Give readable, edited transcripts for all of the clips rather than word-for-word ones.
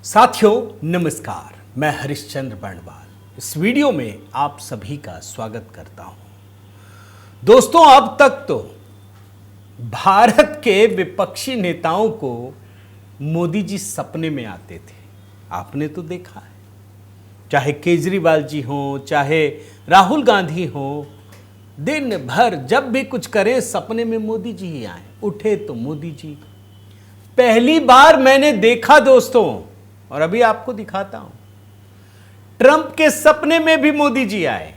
साथियों नमस्कार, मैं हरिश्चंद्र बर्णवाल इस वीडियो में आप सभी का स्वागत करता हूं। दोस्तों, अब तक तो भारत के विपक्षी नेताओं को मोदी जी सपने में आते थे। आपने तो देखा है, चाहे केजरीवाल जी हों, चाहे राहुल गांधी हों, दिन भर जब भी कुछ करें सपने में मोदी जी ही आए, उठे तो मोदी जी। पहली बार मैंने देखा दोस्तों, और अभी आपको दिखाता हूं, ट्रंप के सपने में भी मोदी जी आए।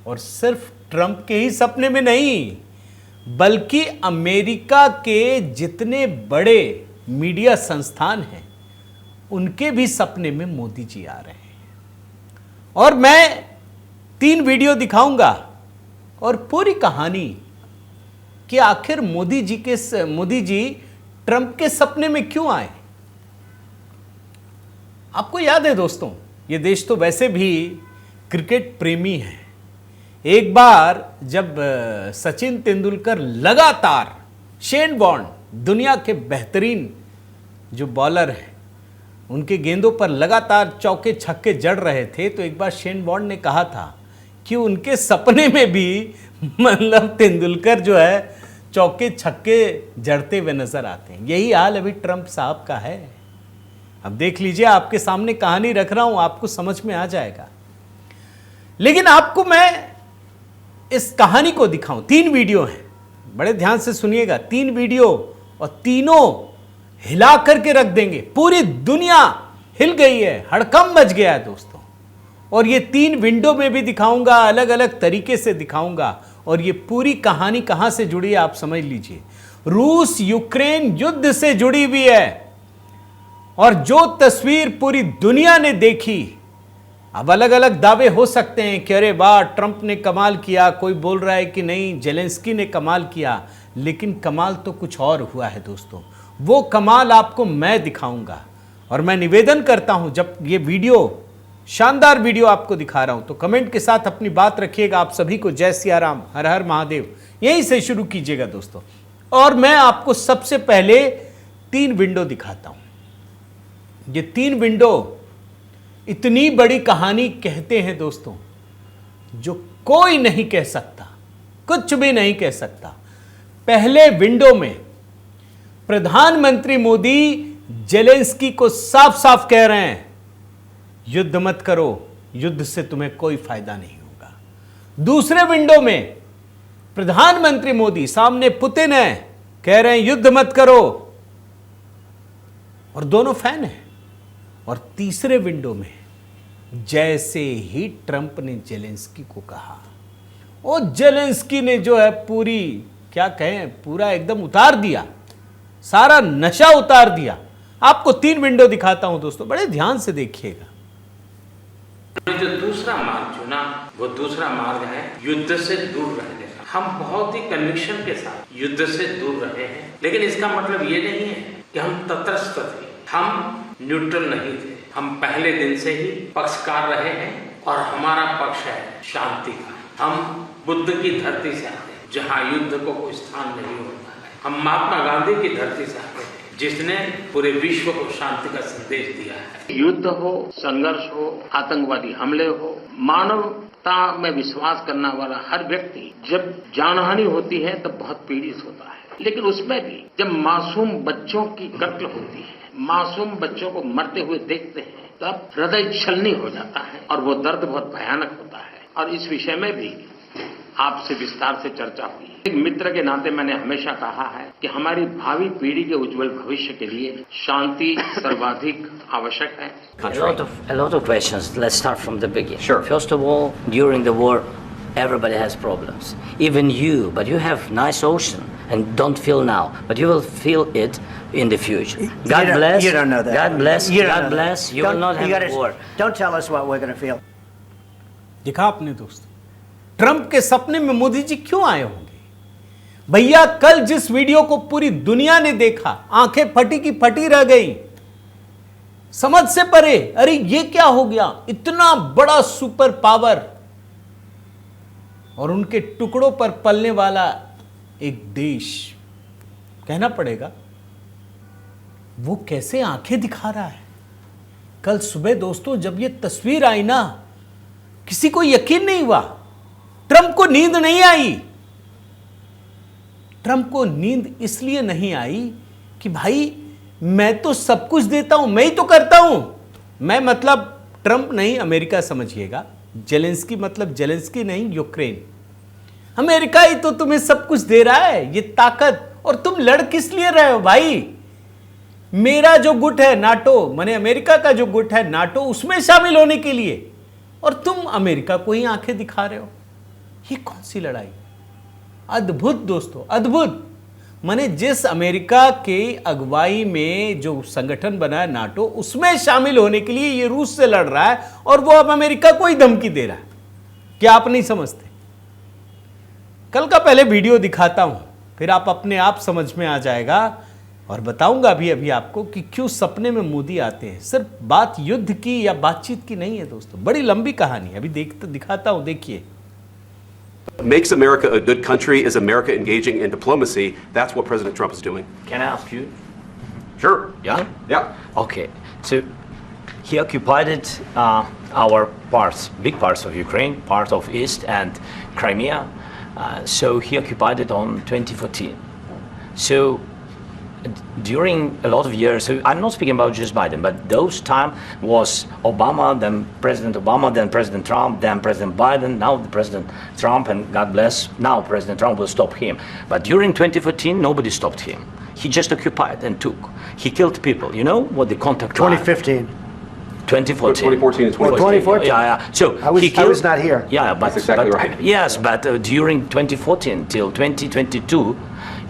और सिर्फ ट्रंप के ही सपने में नहीं, बल्कि अमेरिका के जितने बड़े मीडिया संस्थान हैं उनके भी सपने में मोदी जी आ रहे हैं। और मैं 3 वीडियो दिखाऊंगा और पूरी कहानी कि आखिर मोदी जी ट्रंप के सपने में क्यों आए। आपको याद है दोस्तों, ये देश तो वैसे भी क्रिकेट प्रेमी है। एक बार जब सचिन तेंदुलकर लगातार, शेन वॉर्न दुनिया के बेहतरीन जो बॉलर हैं, उनके गेंदों पर लगातार चौके छक्के जड़ रहे थे, तो एक बार शेन वॉर्न ने कहा था कि उनके सपने में भी मतलब तेंदुलकर जो है चौके छक्के जड़ते हुए नजर आते हैं। यही हाल अभी ट्रंप साहब का है। अब देख लीजिए, आपके सामने कहानी रख रहा हूं, आपको समझ में आ जाएगा। लेकिन आपको मैं इस कहानी को दिखाऊं। 3 वीडियो हैं, बड़े ध्यान से सुनिएगा। 3 वीडियो और तीनों हिला करके रख देंगे। पूरी दुनिया हिल गई है, हड़कंप मच गया है दोस्तों। और ये 3 विंडो में भी दिखाऊंगा, अलग अलग तरीके से दिखाऊंगा। और ये पूरी कहानी कहां से जुड़ी है आप समझ लीजिए। रूस यूक्रेन युद्ध से जुड़ी हुई है। और जो तस्वीर पूरी दुनिया ने देखी, अब अलग अलग दावे हो सकते हैं कि अरे वाह ट्रंप ने कमाल किया, कोई बोल रहा है कि नहीं जेलेंस्की ने कमाल किया, लेकिन कमाल तो कुछ और हुआ है दोस्तों। वो कमाल आपको मैं दिखाऊंगा। और मैं निवेदन करता हूं, जब ये वीडियो, शानदार वीडियो आपको दिखा रहा हूं, तो कमेंट के साथ अपनी बात रखिएगा। आप सभी को जय सिया राम, हर हर महादेव, यहीं से शुरू कीजिएगा दोस्तों। और मैं आपको सबसे पहले 3 विंडो दिखाता हूं। ये 3 विंडो इतनी बड़ी कहानी कहते हैं दोस्तों, जो कोई नहीं कह सकता, कुछ भी नहीं कह सकता। पहले विंडो में प्रधानमंत्री मोदी जेलेंस्की को साफ साफ कह रहे हैं, युद्ध मत करो, युद्ध से तुम्हें कोई फायदा नहीं होगा। दूसरे विंडो में प्रधानमंत्री मोदी सामने पुतिन है, कह रहे हैं युद्ध मत करो, और दोनों फैन हैं। और तीसरे विंडो में जैसे ही ट्रंप ने जेलेंस्की को कहा, और जेलेंस्की ने जो है पूरी, क्या कहें, पूरा एकदम उतार दिया, सारा नशा उतार दिया। आपको 3 विंडो दिखाता हूं दोस्तों, बड़े ध्यान से देखिएगा। जो दूसरा मार्ग चुना, वो दूसरा मार्ग है युद्ध से दूर रहने का। हम बहुत ही कन्विक्शन के साथ युद्ध से दूर रहे हैं, लेकिन इसका मतलब ये नहीं है कि हम तटस्थ थे, हम न्यूट्रल नहीं थे। हम पहले दिन से ही पक्षकार रहे हैं, और हमारा पक्ष है शांति का। हम बुद्ध की धरती से आते हैं, जहाँ युद्ध को कोई स्थान नहीं होता है। हम महात्मा गांधी की धरती से आते हैं, जिसने पूरे विश्व को शांति का संदेश दिया है। युद्ध हो, संघर्ष हो, आतंकवादी हमले हो, मानवता में विश्वास करने वाला हर व्यक्ति जब जानहानि होती है तब बहुत पीड़ित होता है। लेकिन उसमें भी जब मासूम बच्चों की कत्ल होती है, मासूम बच्चों को मरते हुए देखते हैं, तब हृदय छलनी हो जाता है, और वो दर्द बहुत भयानक होता है। और इस विषय में भी आपसे विस्तार से चर्चा हुई है। एक मित्र के नाते मैंने हमेशा कहा है कि हमारी भावी पीढ़ी के उज्जवल भविष्य के लिए शांति सर्वाधिक आवश्यक है। A lot of questions. Let's start from the beginning. Sure. First of all, during the war, everybody has problems. Even you, but you have nice ocean and don't feel now, but you will feel it in the future. God bless. You don't know that. God bless. You don't God know bless. that. You will Don't- not you have gotta- war. Don't tell us what we're going to feel. देखा आपने दोस्तों, Trump के सपने में मोदी जी क्यों आए होंगे। भैया, कल जिस वीडियो को पूरी दुनिया ने देखा, आंखें फटी की फटी रह गई, समझ से परे। अरे ये क्या हो गया, इतना बड़ा सुपर पावर और उनके टुकड़ों पर पलने वाला एक देश, कहना पड़ेगा वो कैसे आंखें दिखा रहा है। कल सुबह दोस्तों जब ये तस्वीर आई ना, किसी को यकीन नहीं हुआ। ट्रंप को नींद नहीं आई। ट्रंप को नींद इसलिए नहीं आई कि भाई मैं तो सब कुछ देता हूं, मैं ही तो करता हूं। मैं मतलब ट्रंप नहीं, अमेरिका समझिएगा। जेलेंस्की मतलब जेलेंस्की नहीं, यूक्रेन। अमेरिका ही तो तुम्हें सब कुछ दे रहा है, ये ताकत, और तुम लड़ किस लिए रहे हो भाई? मेरा जो गुट है नाटो, माने अमेरिका का जो गुट है नाटो, उसमें शामिल होने के लिए, और तुम अमेरिका को ही आंखें दिखा रहे हो। ये कौन सी लड़ाई? अद्भुत दोस्तों, अद्भुत। माने जिस अमेरिका के अगुवाई में जो संगठन बना है नाटो, उसमें शामिल होने के लिए ये रूस से लड़ रहा है, और वो अब अमेरिका को ही धमकी दे रहा है। क्या आप नहीं समझते? कल का पहले वीडियो दिखाता हूं, फिर आप अपने आप समझ में आ जाएगा, और बताऊंगा अभी आपको कि क्यों सपने में मोदी आते हैं। सिर्फ बात युद्ध की या बातचीत की नहीं है दोस्तों, बड़ी लंबी कहानी। अभी दिखाता हूं, देखिए। Makes America a good country is America engaging in diplomacy. That's what President Trump is doing. Can I ask you? Sure. Yeah? Yeah. Okay. So he occupied our parts, big parts of Ukraine, part of East and Crimea. So he occupied it on 2014. So during a lot of years, so I'm not speaking about just Biden, but those time was Obama, then President Obama, then President Trump, then President Biden, now the President Trump, and God bless, now President Trump will stop him. But during 2014, nobody stopped him. He just occupied and took. He killed people. You know what the contact 2015. 2014. 2014 and 2014. Yeah. So I was not here. Yeah, but That's exactly but, right. Yes, but during 2014 till 2022,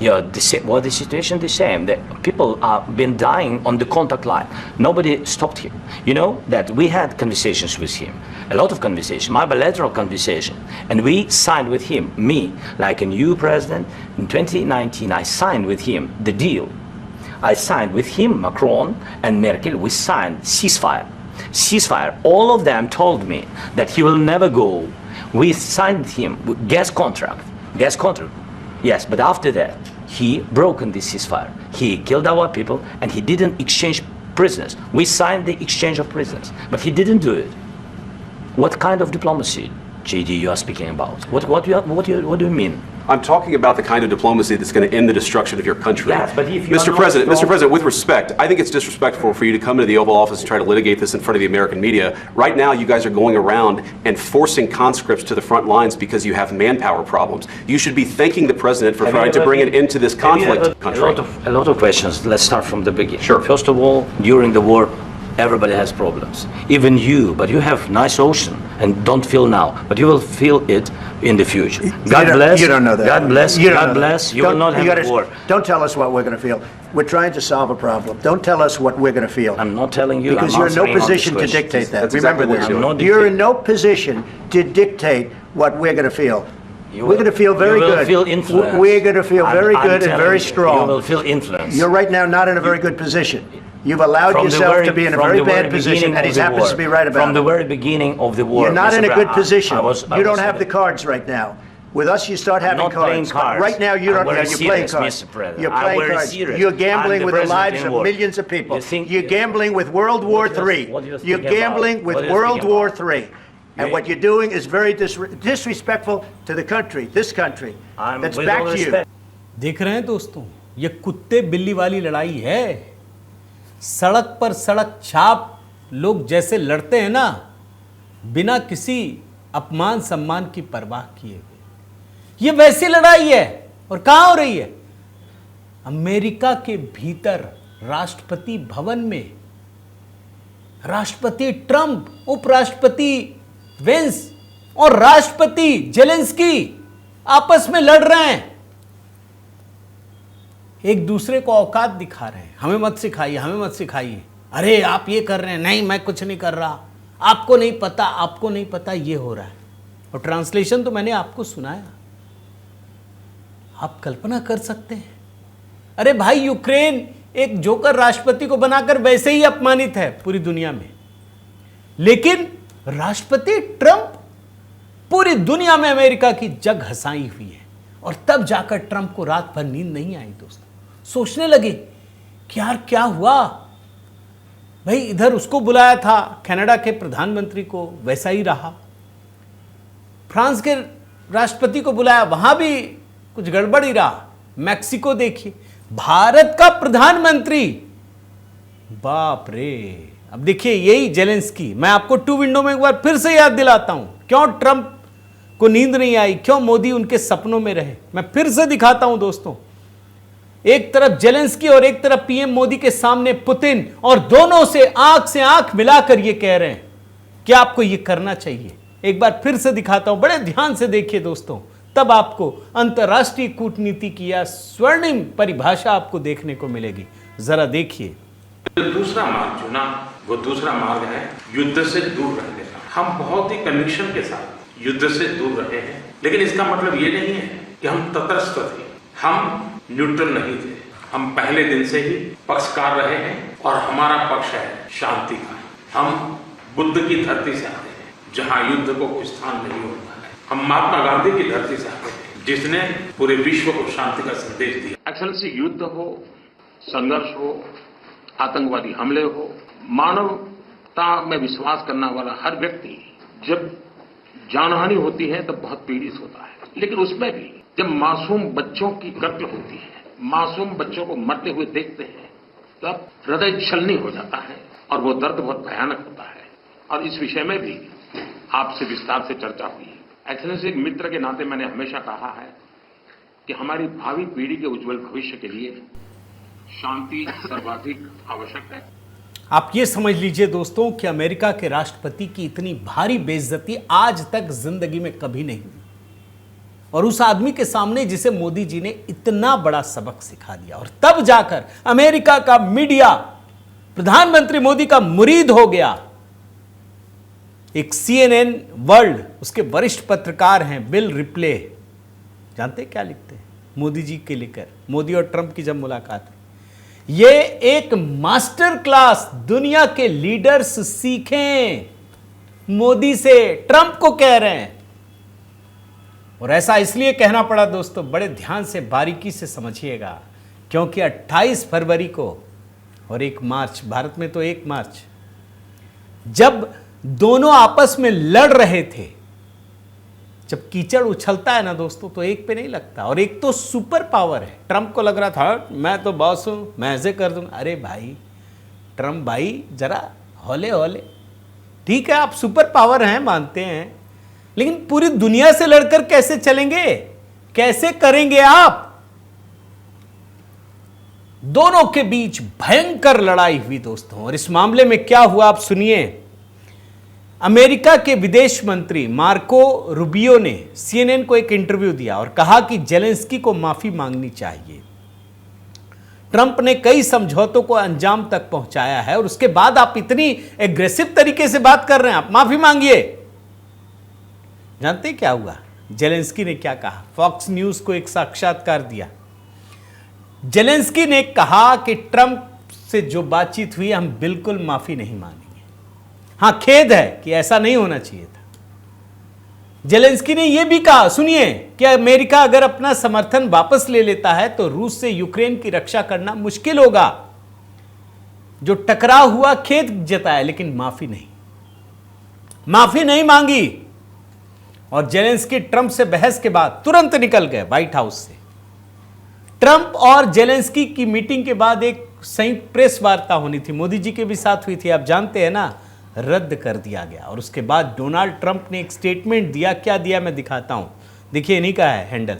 yeah, the situation the same. The people are been dying on the contact line. Nobody stopped him. You know that we had conversations with him, a lot of conversation, my bilateral conversation, and we signed with him. Me, like a new president in 2019, I signed with him the deal. I signed with him, Macron and Merkel. We signed ceasefire. Ceasefire. All of them told me that he will never go. We signed him with gas contract. Gas contract. Yes, but after that, he broken the ceasefire. He killed our people and he didn't exchange prisoners. We signed the exchange of prisoners, but he didn't do it. What kind of diplomacy, JD, you are speaking about? What do you mean? I'm talking about the kind of diplomacy that's going to end the destruction of your country. Yes, but if you Mr. are President, not Mr. President, with respect, I think it's disrespectful for you to come into the Oval Office and try to litigate this in front of the American media. Right now, you guys are going around and forcing conscripts to the front lines because you have manpower problems. You should be thanking the President for trying to bring an end to this conflict. A lot of questions. Let's start from the beginning. Sure. First of all, during the war, everybody has problems. Even you, but you have nice ocean and don't feel now, but you will feel it in the future. God bless. You don't know that. God bless. You don't God know bless. that. You will not have a war. Don't tell us what we're going to feel. We're trying to solve a problem. Don't tell us what we're going to feel. I'm not telling you. Because I'm you're in no answering all position these to questions. dictate that. That's Remember exactly what this. you're doing. I'm not You're in dictating. no position to dictate what we're going to feel. You We're going to feel very you will good. Feel influence. We're going to feel very I'm good and telling very you, strong. You will feel influence. You're right now not in a very good position. You've allowed From the yourself very- to be in a from very the very bad position, beginning and of he the happens war. to be right about From the it. very beginning of the war. You're not Mr. in a Brown, good position. I You don't have the cards right now. With us, you start having not playing cards. But cards. right now, you I'm don't. very You're playing serious, cards. Mr. President. You're I'm playing very cards. serious. You're I'm gambling the with the president lives in of war. millions of people. You think- You're gambling with World War What III. you're You're speaking about? gambling with What you're World speaking War about? III. And You- what you're doing is very disrespectful to the country, this country. I'm That's with back all to you. respect. देख रहे हैं दोस्तों, ये कुत्ते बिल्ली वाली लड़ाई है। सड़क पर सड़क छाप लोग जैसे लड़ते हैं ना, बिना किसी अपमान सम्मान की परवाह किए हुए, ये वैसी लड़ाई है। और कहां हो रही है? अमेरिका के भीतर राष्ट्रपति भवन में राष्ट्रपति ट्रंप, उपराष्ट्रपति वेंस और राष्ट्रपति जेलेंस्की आपस में लड़ रहे हैं, एक दूसरे को औकात दिखा रहे हैं। हमें मत सिखाइए, हमें मत सिखाइए। अरे आप ये कर रहे हैं, नहीं मैं कुछ नहीं कर रहा, आपको नहीं पता, आपको नहीं पता, ये हो रहा है। और ट्रांसलेशन तो मैंने आपको सुनाया, आप कल्पना कर सकते हैं। अरे भाई, यूक्रेन एक जोकर राष्ट्रपति को बनाकर वैसे ही अपमानित है पूरी दुनिया में, लेकिन राष्ट्रपति ट्रंप पूरी दुनिया में अमेरिका की जग हंसाई हुई है। और तब जाकर ट्रंप को रात भर नींद नहीं आई दोस्तों। सोचने लगे कि यार क्या हुआ भाई इधर उसको बुलाया था कनाडा के प्रधानमंत्री को, वैसा ही रहा। फ्रांस के राष्ट्रपति को बुलाया, वहां भी कुछ गड़बड़ ही रहा। मैक्सिको देखिए, भारत का प्रधानमंत्री, बाप रे। अब देखिए यही जेलेंस्की, मैं आपको टू विंडो में एक बार फिर से याद दिलाता हूं, क्यों ट्रंप को नींद नहीं आई, क्यों मोदी उनके सपनों में रहे। मैं फिर से दिखाता हूं दोस्तों, एक तरफ जेलेंस्की और एक तरफ पीएम मोदी के सामने पुतिन, और दोनों से आंख मिलाकर ये कह रहे हैं कि आपको ये करना चाहिए। एक बार फिर से दिखाता हूं, बड़े ध्यान से देखिए दोस्तों, तब आपको अंतर्राष्ट्रीय कूटनीति की यह स्वर्णिम परिभाषा आपको देखने को मिलेगी। जरा देखिए। जो दूसरा मार्ग चुना वो दूसरा मार्ग है युद्ध से दूर रहने का। हम बहुत ही कन्विक्शन के साथ युद्ध से दूर रहे हैं, लेकिन इसका मतलब ये नहीं है कि हम तटस्थ थे, हम न्यूट्रल नहीं थे। हम पहले दिन से ही पक्षकार रहे हैं और हमारा पक्ष है शांति का। हम बुद्ध की धरती से आते हैं जहां युद्ध को कोई स्थान नहीं होता है। हम महात्मा गांधी की धरती से आते हैं जिसने पूरे विश्व को शांति का संदेश दिया। एक्चुअली युद्ध हो, संघर्ष हो, आतंकवादी हमले हो, मानवता में विश्वास करने वाला हर व्यक्ति जब जानहानि होती है तब बहुत पीड़ित होता है। लेकिन उसमें भी जब मासूम बच्चों की कत्ल होती है, मासूम बच्चों को मरते हुए देखते हैं, तब हृदय छलनी हो जाता है और वो दर्द बहुत भयानक होता है। और इस विषय में भी आपसे विस्तार से चर्चा हुई है। एक्सेलेंसी, एक मित्र के नाते मैंने हमेशा कहा है कि हमारी भावी पीढ़ी के उज्जवल भविष्य के लिए शांति सर्वाधिक आवश्यक है। आप ये समझ लीजिए दोस्तों कि अमेरिका के राष्ट्रपति की इतनी भारी बेइज्जती आज तक जिंदगी में कभी नहीं हुई, और उस आदमी के सामने जिसे मोदी जी ने इतना बड़ा सबक सिखा दिया, और तब जाकर अमेरिका का मीडिया प्रधानमंत्री मोदी का मुरीद हो गया। एक CNN वर्ल्ड, उसके वरिष्ठ पत्रकार हैं बिल रिप्ले, जानते क्या लिखते हैं मोदी जी के लेकर? मोदी और ट्रंप की जब मुलाकात हुई, ये एक मास्टर क्लास, दुनिया के लीडर्स सीखें मोदी से, ट्रंप को कह रहे हैं। और ऐसा इसलिए कहना पड़ा दोस्तों, बड़े ध्यान से बारीकी से समझिएगा, क्योंकि 28 फरवरी को और 1 मार्च, भारत में तो 1 मार्च, जब दोनों आपस में लड़ रहे थे, जब कीचड़ उछलता है ना दोस्तों, तो एक पे नहीं लगता। और एक तो सुपर पावर है, ट्रंप को लग रहा था मैं तो बॉस हूं, मैं ऐसे कर दूंगा। अरे भाई ट्रंप भाई, जरा हौले हौले, ठीक है आप सुपर पावर हैं मानते हैं, लेकिन पूरी दुनिया से लड़कर कैसे चलेंगे, कैसे करेंगे आप? दोनों के बीच भयंकर लड़ाई हुई दोस्तों। और इस मामले में क्या हुआ आप सुनिए। अमेरिका के विदेश मंत्री मार्को रूबियो ने CNN को एक इंटरव्यू दिया और कहा कि जेलेंस्की को माफी मांगनी चाहिए। ट्रंप ने कई समझौतों को अंजाम तक पहुंचाया है और उसके बाद आप इतनी एग्रेसिव तरीके से बात कर रहे हैं, आप माफी मांगिए। जानते क्या हुआ? जेलेंस्की ने क्या कहा? फॉक्स न्यूज को एक साक्षात्कार दिया। जेलेंस्की ने कहा कि ट्रंप से जो बातचीत हुई, हम बिल्कुल माफी नहीं मांगेंगे। हां, खेद है कि ऐसा नहीं होना चाहिए था। जेलेंस्की ने यह भी कहा, सुनिए, कि अमेरिका अगर अपना समर्थन वापस ले लेता है तो रूस से यूक्रेन की रक्षा करना मुश्किल होगा। जो टकराव हुआ, खेद जताया, लेकिन माफी नहीं मांगी। और जेलेंस्की ट्रंप से बहस के बाद तुरंत निकल गए व्हाइट हाउस से। ट्रंप और जेलेंस्की की मीटिंग के बाद एक संयुक्त प्रेस वार्ता होनी थी, मोदी जी के भी साथ हुई थी, आप जानते हैं ना, रद्द कर दिया गया। और उसके बाद डोनाल्ड ट्रंप ने एक स्टेटमेंट दिया। क्या दिया मैं दिखाता हूं, देखिए, इन्हीं का है handle.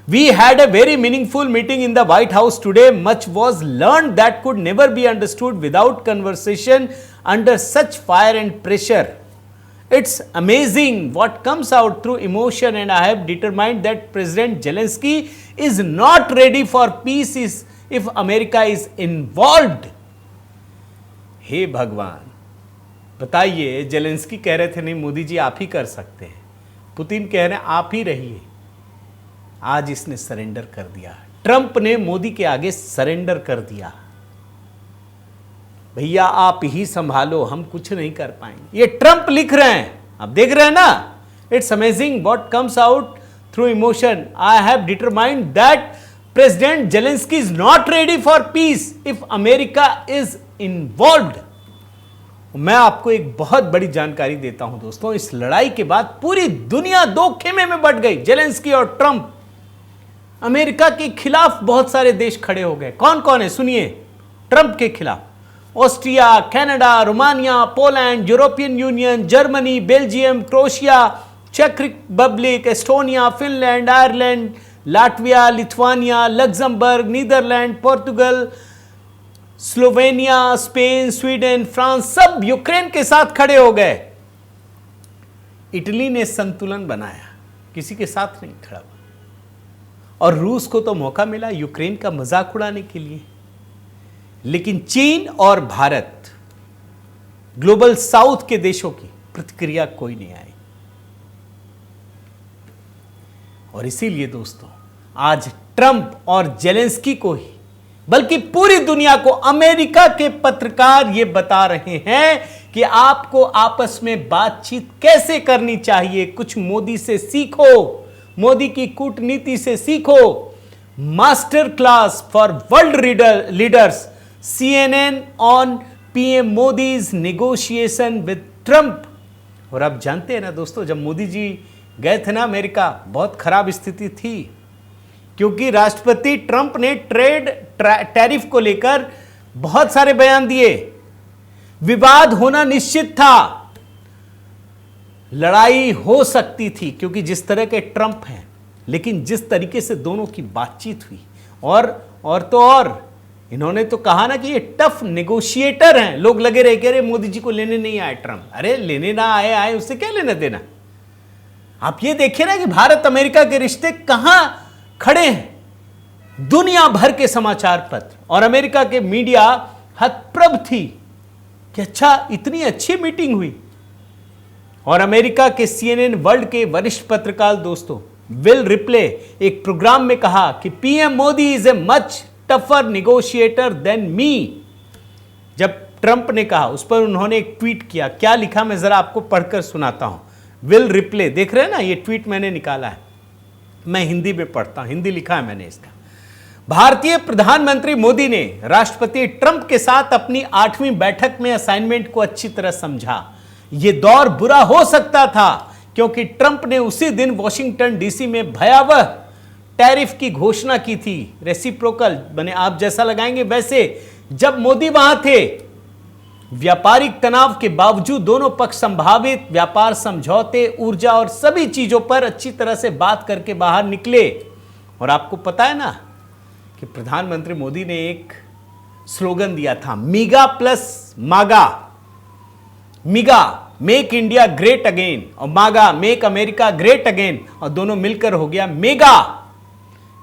We had a very meaningful meeting in the White House today, much was learn that could never be understood without conversation under such fire and pressure. It's amazing what comes out through emotion, and I have determined that President Zelensky is not ready for peace if America is involved. हे भगवान, बताइए, Zelensky कह रहे थे नहीं मोदी जी आप ही कर सकते हैं, पुतिन कह रहे हैं आप ही रहिए। आज इसने सरेंडर कर दिया, ट्रंप ने मोदी के आगे सरेंडर कर दिया। भैया आप ही संभालो, हम कुछ नहीं कर पाएंगे। ये ट्रंप लिख रहे हैं, आप देख रहे हैं ना। It's amazing what comes out through emotion, I have determined that President Zelensky is not ready for peace if America is involved. मैं आपको एक बहुत बड़ी जानकारी देता हूं दोस्तों, इस लड़ाई के बाद पूरी दुनिया दो खेमे में बंट गई, जेलेंस्की और ट्रंप। अमेरिका के खिलाफ बहुत सारे देश खड़े हो गए। कौन कौन है सुनिए ट्रंप के खिलाफ? Austria, Canada, Romania, Poland, European Union, Germany, Belgium, Croatia, चेक Republic, Estonia, Finland, Ireland, Latvia, Lithuania, Luxembourg, Netherland, Portugal, Slovenia, Spain, Sweden, France, सब यूक्रेन के साथ खड़े हो गए। इटली ने संतुलन बनाया, किसी के साथ नहीं खड़ा हुआ। और रूस को तो मौका मिला यूक्रेन का मजाक उड़ाने के लिए, लेकिन चीन और भारत, ग्लोबल साउथ के देशों की प्रतिक्रिया कोई नहीं आई। और इसीलिए दोस्तों आज ट्रंप और जेलेंस्की को ही, बल्कि पूरी दुनिया को अमेरिका के पत्रकार यह बता रहे हैं कि आपको आपस में बातचीत कैसे करनी चाहिए। कुछ मोदी से सीखो, मोदी की कूटनीति से सीखो। Master class for world leaders, CNN on PM Modi's negotiation with Trump. और आप जानते हैं ना दोस्तों, जब मोदी जी गए थे ना अमेरिका, बहुत खराब स्थिति थी, क्योंकि राष्ट्रपति ट्रंप ने टैरिफ को लेकर बहुत सारे बयान दिए। विवाद होना निश्चित था, लड़ाई हो सकती थी क्योंकि जिस तरह के ट्रंप हैं, लेकिन जिस तरीके से दोनों की बातचीत हुई, और इन्होंने तो कहा ना कि ये टफ नेगोशिएटर हैं। लोग लगे रहे कह रहे मोदी जी को लेने नहीं आए ट्रंप। अरे लेने ना आए उससे क्या लेना देना। आप ये देखिए ना कि भारत अमेरिका के रिश्ते कहां खड़े हैं। दुनिया भर के समाचार पत्र और अमेरिका के मीडिया हतप्रभ थी कि अच्छा इतनी अच्छी मीटिंग हुई। और अमेरिका के CNN वर्ल्ड के वरिष्ठ पत्रकार दोस्तों विल रिप्ले एक प्रोग्राम में कहा कि PM Modi is a much tougher negotiator than me. जब ट्रंप ने कहा, उस पर उन्होंने एक ट्वीट किया। क्या लिखा मैं जरा आपको पढ़कर सुनाता हूं। विल रिप्ले, देख रहे हैं ना, ये ट्वीट मैंने निकाला है, मैं हिंदी में पढ़ता हूं, हिंदी लिखा है मैंने इसका। भारतीय प्रधानमंत्री मोदी ने राष्ट्रपति ट्रंप के साथ अपनी 8वीं बैठक में असाइनमेंट को अच्छी तरह समझा। यह दौर बुरा हो सकता था क्योंकि ट्रंप ने उसी दिन वॉशिंगटन DC में भयावह टैरिफ की घोषणा की थी। रेसिप्रोकल बने, आप जैसा लगाएंगे वैसे। जब मोदी वहां थे, व्यापारिक तनाव के बावजूद दोनों पक्ष संभावित व्यापार समझौते, ऊर्जा और सभी चीजों पर अच्छी तरह से बात करके बाहर निकले। और आपको पता है ना कि प्रधानमंत्री मोदी ने एक स्लोगन दिया था, मीगा प्लस मागा। मीगा मेक इंडिया ग्रेट अगेन, और मागा मेक अमेरिका ग्रेट अगेन, और दोनों मिलकर हो गया मेगा।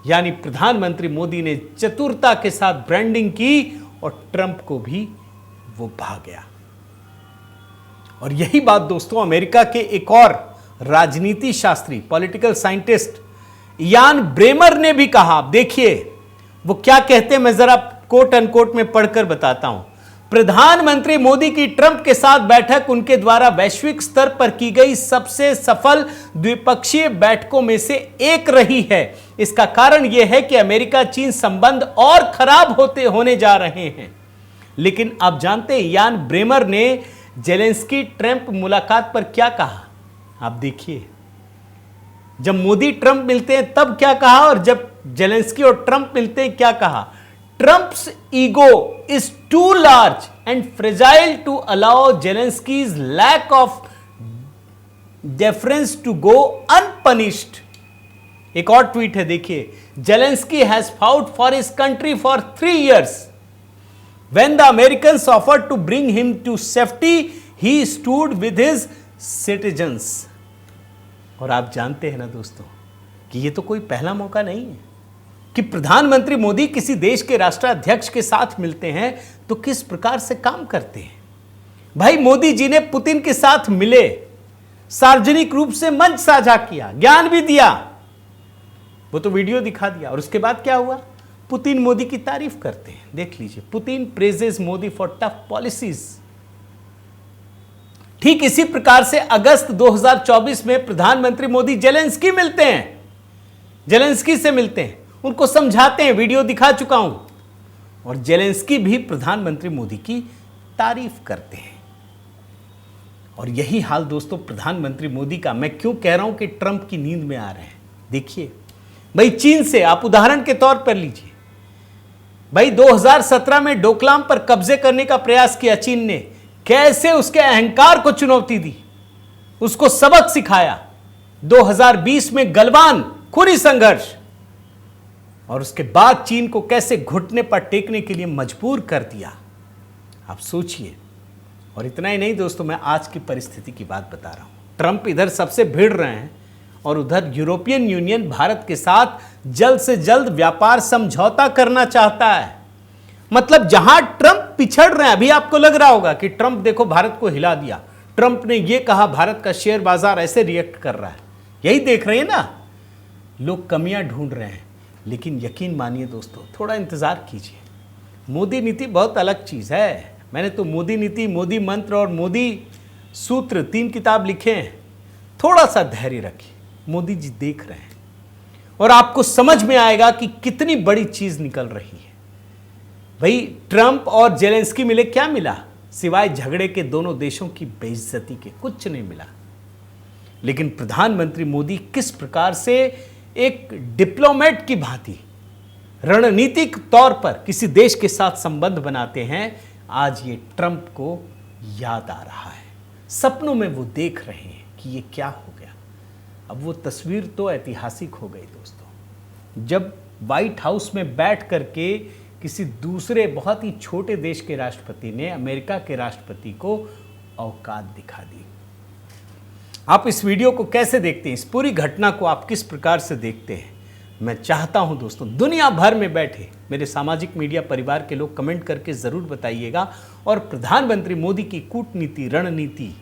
यानी प्रधानमंत्री मोदी ने चतुरता के साथ ब्रांडिंग की और ट्रंप को भी वो भा गया। और यही बात दोस्तों अमेरिका के एक और राजनीति शास्त्री, पॉलिटिकल साइंटिस्ट यान ब्रेमर ने भी कहा। देखिए वो क्या कहते हैं, मैं जरा कोट अनकोट में पढ़कर बताता हूं। प्रधानमंत्री मोदी की ट्रंप के साथ बैठक उनके द्वारा वैश्विक स्तर पर की गई सबसे सफल द्विपक्षीय बैठकों में से एक रही है। इसका कारण यह है कि अमेरिका चीन संबंध और खराब होने जा रहे हैं। लेकिन आप जानते हैं यान ब्रेमर ने जेलेंस्की ट्रंप मुलाकात पर क्या कहा? आप देखिए, जब मोदी ट्रंप मिलते हैं तब क्या कहा, और जब जेलेंस्की और ट्रंप मिलते हैं क्या कहा। Trump's ego is too large and fragile to allow Zelensky's lack of deference to go unpunished. एक और ट्वीट है, देखिए। Zelensky has fought for his country for 3 years. When the Americans offered to bring him to safety, he stood with his citizens. और आप जानते हैं ना दोस्तों कि ये तो कोई पहला मौका नहीं है कि प्रधानमंत्री मोदी किसी देश के राष्ट्राध्यक्ष के साथ मिलते हैं तो किस प्रकार से काम करते हैं। भाई मोदी जी ने पुतिन के साथ मिले, सार्वजनिक रूप से मंच साझा किया, ज्ञान भी दिया, वो तो वीडियो दिखा दिया। और उसके बाद क्या हुआ? पुतिन मोदी की तारीफ करते हैं, देख लीजिए। Putin praises Modi for tough policies. ठीक इसी प्रकार से अगस्त 2024 में प्रधानमंत्री मोदी जेलेंस्की से मिलते हैं। उनको समझाते हैं, वीडियो दिखा चुका हूं। और जेलेंस्की भी प्रधानमंत्री मोदी की तारीफ करते हैं। और यही हाल दोस्तों प्रधानमंत्री मोदी का। मैं क्यों कह रहा हूं कि ट्रंप की नींद में आ रहे हैं? देखिए भाई, चीन से आप उदाहरण के तौर पर लीजिए भाई, 2017 में डोकलाम पर कब्जे करने का प्रयास किया चीन ने, कैसे उसके अहंकार को चुनौती दी, उसको सबक सिखाया। 2020 में गलवान खूनी संघर्ष, और उसके बाद चीन को कैसे घुटने पर टेकने के लिए मजबूर कर दिया, आप सोचिए। और इतना ही नहीं दोस्तों, मैं आज की परिस्थिति की बात बता रहा हूं। ट्रंप इधर सबसे भिड़ रहे हैं और उधर यूरोपियन यूनियन भारत के साथ जल्द से जल्द व्यापार समझौता करना चाहता है। मतलब जहां ट्रंप पिछड़ रहे हैं, अभी आपको लग रहा होगा कि ट्रंप देखो भारत को हिला दिया, ट्रंप ने यह कहा, भारत का शेयर बाजार ऐसे रिएक्ट कर रहा है। यही देख रहे हैं ना, लोग कमियां ढूंढ रहे हैं। लेकिन यकीन मानिए दोस्तों, थोड़ा इंतजार कीजिए। मोदी नीति बहुत अलग चीज है। मैंने तो मोदी नीति, मोदी मंत्र और मोदी सूत्र 3 किताब लिखे हैं। थोड़ा सा धैर्य रखिए, मोदी जी देख रहे हैं और आपको समझ में आएगा कि कितनी बड़ी चीज निकल रही है। भाई, ट्रंप और जेलेंस्की मिले, क्या मिला सिवाय झगड़े के दोनों देशों की बेइज्जती के? कुछ नहीं मिला। लेकिन प्रधानमंत्री मोदी किस प्रकार से एक डिप्लोमेट की भांति रणनीतिक तौर पर किसी देश के साथ संबंध बनाते हैं, आज ये ट्रंप को याद आ रहा है। सपनों में वो देख रहे हैं कि ये क्या हो गया। अब वो तस्वीर तो ऐतिहासिक हो गई दोस्तों, जब व्हाइट हाउस में बैठ करके किसी दूसरे बहुत ही छोटे देश के राष्ट्रपति ने अमेरिका के राष्ट्रपति को औकात दिखा दी। आप इस वीडियो को कैसे देखते हैं? इस पूरी घटना को आप किस प्रकार से देखते हैं? मैं चाहता हूं दोस्तों, दुनिया भर में बैठे मेरे सामाजिक मीडिया परिवार के लोग कमेंट करके ज़रूर बताइएगा। और प्रधानमंत्री मोदी की कूटनीति, रणनीति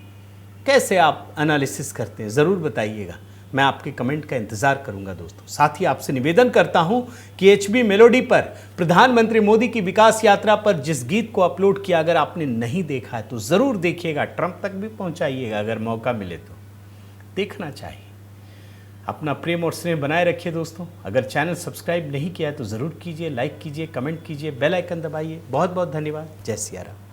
कैसे आप एनालिसिस करते हैं, ज़रूर बताइएगा। मैं आपके कमेंट का इंतज़ार करूंगा दोस्तों। साथ ही आपसे निवेदन करता हूं कि HB मेलोडी पर प्रधानमंत्री मोदी की विकास यात्रा पर जिस गीत को अपलोड किया, अगर आपने नहीं देखा है तो ज़रूर देखिएगा, ट्रंप तक भी पहुंचाइएगा अगर मौका मिले तो। देखना चाहिए। अपना प्रेम और स्नेह बनाए रखिए दोस्तों। अगर चैनल सब्सक्राइब नहीं किया है तो ज़रूर कीजिए, लाइक कीजिए, कमेंट कीजिए, बेल आइकन दबाइए। बहुत बहुत धन्यवाद। जय सिया राम।